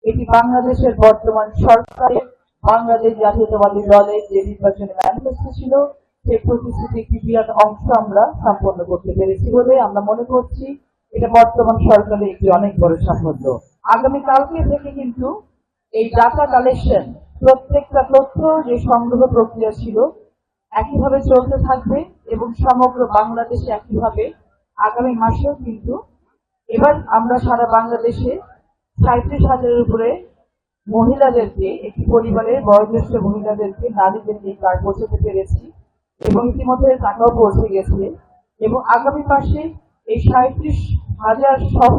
এটি বাংলাদেশের বর্তমান সরকারের বাংলাদেশ জাতীয়তাবাদী দলের যে নির্বাচনী ম্যানিফেস্টো ছিল সেই প্রতিশ্রুতি একটি বিরাট অংশ আমরা সম্পন্ন করতে পেরেছি বলে আমরা মনে করছি এটা বর্তমান সরকারের একটি অনেক বড় সাফল্য। আগামীকালকে থেকে কিন্তু এই ডাটা কালেকশন প্রত্যেকটা তথ্য যে সংগ্রহ প্রক্রিয়া ছিল একইভাবে চলতে থাকবে এবং সমগ্র বাংলাদেশে একইভাবে আগামী মাসেও কিন্তু এবার আমরা সারা বাংলাদেশে 37,000-এর উপরে মহিলাদেরকে একটি পরিবারের বয়োজ্যেষ্ঠ মহিলাদেরকে নারীদেরকে কার্ড পৌঁছাতে পেরেছি এবং ইতিমধ্যে টাকাও পৌঁছে গেছে এবং আগামী মাসে এই 37,000 সহ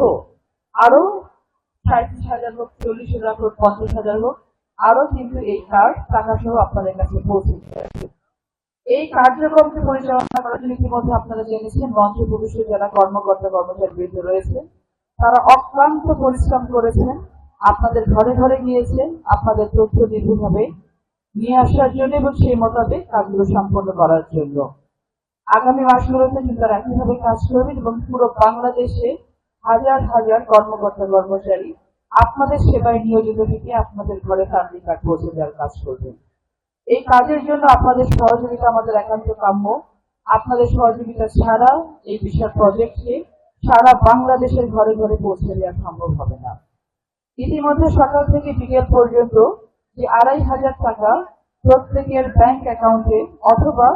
আরো 37,000 হোক, 40,000 হোক, 50,000 হোক, আরো কিন্তু এই কার্ড টাকা সহ আপনাদের কাছে পৌঁছে যাবে। এই কার্যক্রমকে পরিচালনা করার জন্য ইতিমধ্যে আপনারা জেনেছেন মঞ্চ ভবিষ্যৎ যারা কর্মকর্তা কর্মচারী বৃন্দ রয়েছেন তারা অক্লান্ত পরিশ্রম করেছেন, আপনাদের ঘরে ঘরে গিয়েছেন আপনাদের তথ্য নির্ভুলভাবে নিয়ে আসার জন্য এবং সেই মোতাবেক কাজগুলো সম্পন্ন করার জন্য। আগামী মাসগুলোতে কিন্তু তারা একইভাবে কাজ করবেন এবং পুরো বাংলাদেশে হাজার হাজার কর্মকর্তা কর্মচারী আপনাদের সেবায় নিয়োজিত থেকে আপনাদের ঘরে ফ্যামিলি কার্ড পৌঁছে দেওয়ার কাজ করবেন। এই কাজের জন্য আপনাদের সহযোগিতা আমাদের একান্ত কাম্য। আপনাদের সহযোগিতা ছাড়া এই বিশাল প্রজেক্টকে সারা বাংলাদেশের ঘরে ঘরে পৌঁছে দেওয়া সম্ভব হবে না। ইতিমধ্যে সকাল থেকে বিকেল পর্যন্ত যে 2,500 টাকা প্রত্যেকের ব্যাংক অ্যাকাউন্টে অথবা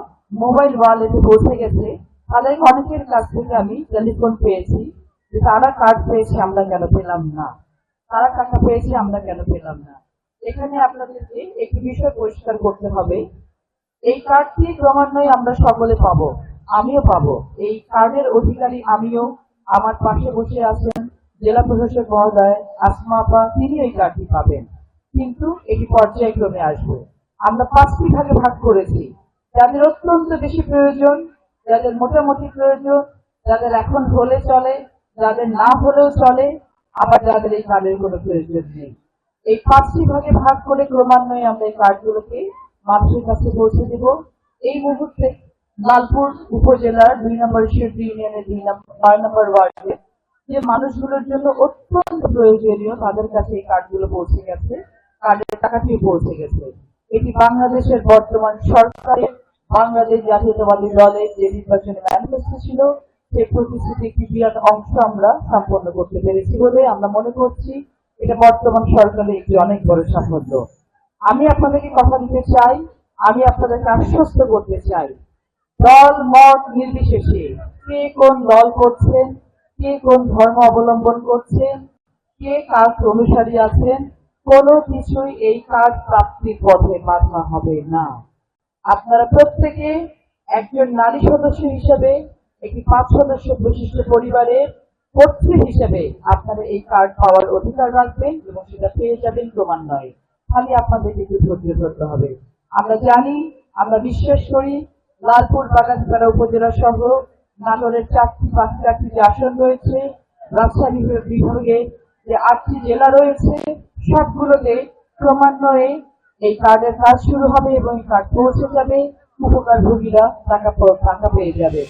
মোবাইল ওয়ালেটে পৌঁছে গেছে তাদের অনেকের কাছ থেকে আমি টেলিফোন পেয়েছি যে তারা কার্ড পেয়েছে আমরা কেন পেলাম না, তারা টাকা পেয়েছে আমরা কেন পেলাম না। এখানে আপনাদেরকে একটি বিষয় পরিষ্কার করতে হবে, এই কার্ডটি ক্রমান্বয়ে আমরা সকলে পাবো, আমিও পাবো। এই কার্ডের অধিকারী আমিও, আমার পাশে বসে আছেন জেলা প্রশাসক মহোদয় আসমা আপা, তিনি এই কার্ডটি পাবেন, কিন্তু এটি পর্যায়ক্রমে আসবে। আমরা 5টি ভাগে ভাগ করেছি, যাদের অত্যন্ত বেশি প্রয়োজন, যাদের মোটামুটি প্রয়োজন, যাদের এখন হলে চলে, যাদের না হলেও চলে, আবার যাদের এই কার্ডের কোনো প্রয়োজন নেই। এই 5টি ভাগে ভাগ করে ক্রমান্বয়ে আমরা এই কার্ডগুলোকে মানুষের কাছে পৌঁছে দেব। এই মুহূর্তে লালপুর উপজেলার 2 নম্বর শিবডি ইউনিয়নের 9 নম্বর ওয়ার্ডে যে মানুষগুলোর জন্য অত্যন্ত প্রয়োজনীয় তাদের কাছে এই কার্ডগুলো পৌঁছে গেছে, কার্ডের টাকাটিও পৌঁছে গেছে। এটি বাংলাদেশের বর্তমান সরকারের বাংলাদেশ জাতীয়তাবাদী দলের যে নির্বাচনী ম্যানিফেস্টো ছিল সেই প্রতিশ্রুতি একটি বিরাট অংশ আমরা সম্পন্ন করতে পেরেছি বলে আমরা মনে করছি এটা বর্তমান সরকারের একটি অনেক বড় সাফল্য। আমি আপনাদেরকে কথা দিতে চাই, আমি আপনাদেরকে আশ্বস্ত করতে চাই, দল মত নির্বিশেষে কে কোন দল করছেন, কে কোন ধর্ম অবলম্বন করছেন, কে কার অনুসারী আছেন, কোনো কিছুই এই কার্ড প্রাপ্তির পথে বাধা হবে না। আপনারা প্রত্যেকে একজন নারী সদস্য হিসেবে একটি 5 সদস্য বিশিষ্ট পরিবারের কর্ত্রী হিসেবে আপনারা এই কার্ড পাওয়ার অধিকার রাখবেন এবং সেটা পেয়ে যাবেন ক্রমান্বয়ে। খালি আপনাদেরকে একটু ধৈর্য ধরতে হবে। আমরা জানি, আমরা বিশ্বাস করি লালপুর বাগানপাড়া উপজেলা সহ নাটোরের 4টি যে আসন রয়েছে, রাজশাহী বিভাগে যে 8টি জেলা রয়েছে, সবগুলোতে ক্রমান্বয়ে এই কার্ডের কাজ শুরু হবে এবং এই কার্ড পৌঁছে যাবে, উপকারভোগীরা টাকা পেয়ে যাবে।